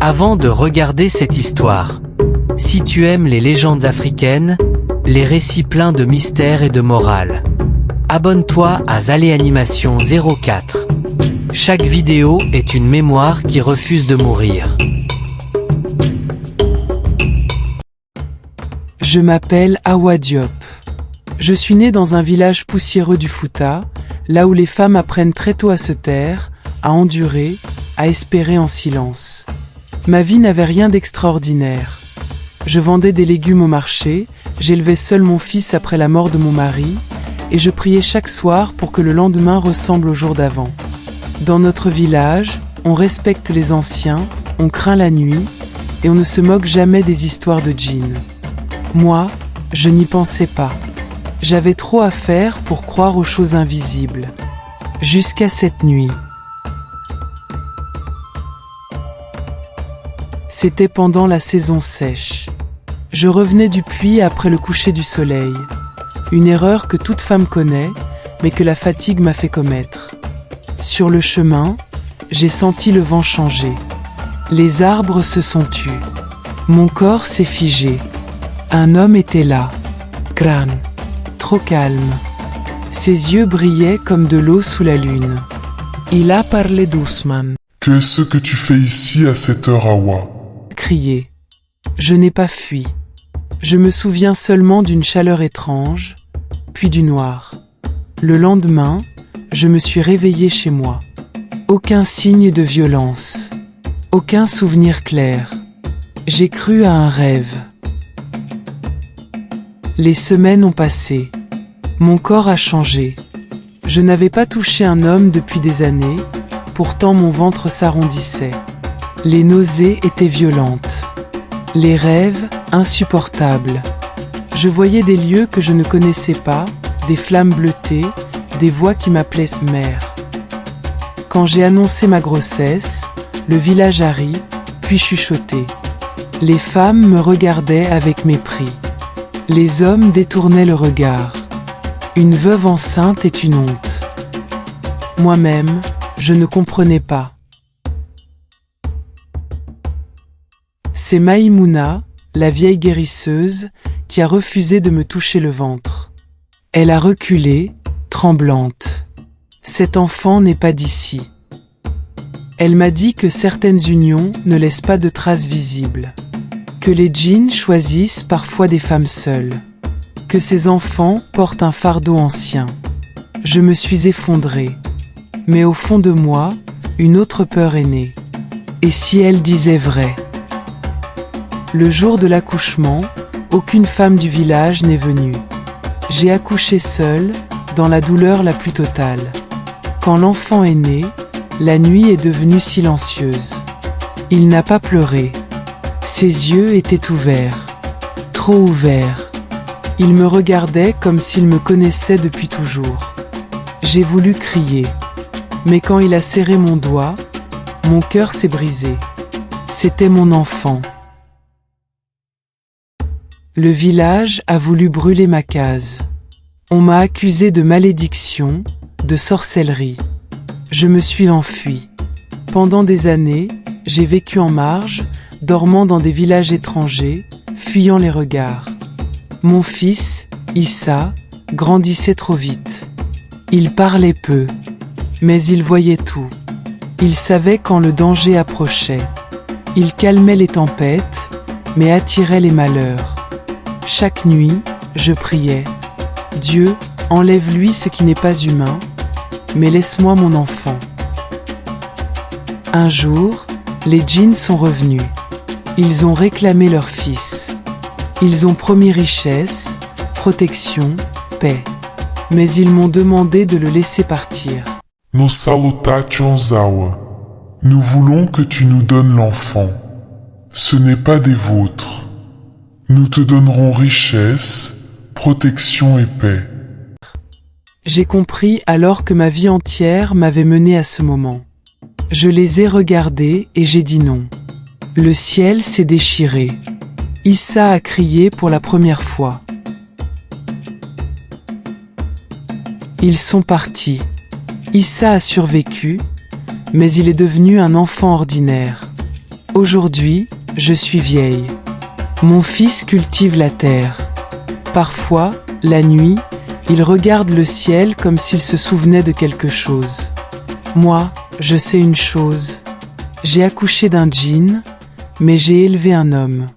Avant de regarder cette histoire, si tu aimes les légendes africaines, les récits pleins de mystère et de morale, abonne-toi à Zale Animation 04. Chaque vidéo est une mémoire qui refuse de mourir. Je m'appelle Awa Diop. Je suis né dans un village poussiéreux du Fouta, là où les femmes apprennent très tôt à se taire, à endurer, à espérer en silence. Ma vie n'avait rien d'extraordinaire. Je vendais des légumes au marché, j'élevais seul mon fils après la mort de mon mari, et je priais chaque soir pour que le lendemain ressemble au jour d'avant. Dans notre village, on respecte les anciens, on craint la nuit, et on ne se moque jamais des histoires de djinns. Moi, je n'y pensais pas. J'avais trop à faire pour croire aux choses invisibles. Jusqu'à cette nuit. C'était pendant la saison sèche. Je revenais du puits après le coucher du soleil. Une erreur que toute femme connaît, mais que la fatigue m'a fait commettre. Sur le chemin, j'ai senti le vent changer. Les arbres se sont tus. Mon corps s'est figé. Un homme était là, crâne, trop calme. Ses yeux brillaient comme de l'eau sous la lune. Il a parlé doucement. Qu'est-ce que tu fais ici à cette heure, Awa? Crié. Je n'ai pas fui. Je me souviens seulement d'une chaleur étrange, puis du noir. Le lendemain, je me suis réveillé chez moi. Aucun signe de violence. Aucun souvenir clair. J'ai cru à un rêve. Les semaines ont passé. Mon corps a changé. Je n'avais pas touché un homme depuis des années, pourtant mon ventre s'arrondissait. Les nausées étaient violentes. Les rêves, insupportables. Je voyais des lieux que je ne connaissais pas, des flammes bleutées, des voix qui m'appelaient mère. Quand j'ai annoncé ma grossesse, le village a ri, puis chuchoté. Les femmes me regardaient avec mépris. Les hommes détournaient le regard. Une veuve enceinte est une honte. Moi-même, je ne comprenais pas. C'est Maïmouna, la vieille guérisseuse, qui a refusé de me toucher le ventre. Elle a reculé, tremblante. Cet enfant n'est pas d'ici. Elle m'a dit que certaines unions ne laissent pas de traces visibles. Que les djinns choisissent parfois des femmes seules. Que ces enfants portent un fardeau ancien. Je me suis effondrée. Mais au fond de moi, une autre peur est née. Et si elle disait vrai? Le jour de l'accouchement, aucune femme du village n'est venue. J'ai accouché seule, dans la douleur la plus totale. Quand l'enfant est né, la nuit est devenue silencieuse. Il n'a pas pleuré. Ses yeux étaient ouverts. Trop ouverts. Il me regardait comme s'il me connaissait depuis toujours. J'ai voulu crier. Mais quand il a serré mon doigt, mon cœur s'est brisé. C'était mon enfant. Le village a voulu brûler ma case. On m'a accusé de malédiction, de sorcellerie. Je me suis enfui. Pendant des années, j'ai vécu en marge, dormant dans des villages étrangers, fuyant les regards. Mon fils, Issa, grandissait trop vite. Il parlait peu, mais il voyait tout. Il savait quand le danger approchait. Il calmait les tempêtes, mais attirait les malheurs. Chaque nuit, je priais. Dieu, enlève-lui ce qui n'est pas humain, mais laisse-moi mon enfant. Un jour, les djinns sont revenus. Ils ont réclamé leur fils. Ils ont promis richesse, protection, paix. Mais ils m'ont demandé de le laisser partir. Nous salutation Zawa. Nous voulons que tu nous donnes l'enfant. Ce n'est pas des vôtres. Nous te donnerons richesse, protection et paix. J'ai compris alors que ma vie entière m'avait mené à ce moment. Je les ai regardés et j'ai dit non. Le ciel s'est déchiré. Issa a crié pour la première fois. Ils sont partis. Issa a survécu, mais il est devenu un enfant ordinaire. Aujourd'hui, je suis vieille. Mon fils cultive la terre. Parfois, la nuit, il regarde le ciel comme s'il se souvenait de quelque chose. Moi, je sais une chose. J'ai accouché d'un djinn, mais j'ai élevé un homme.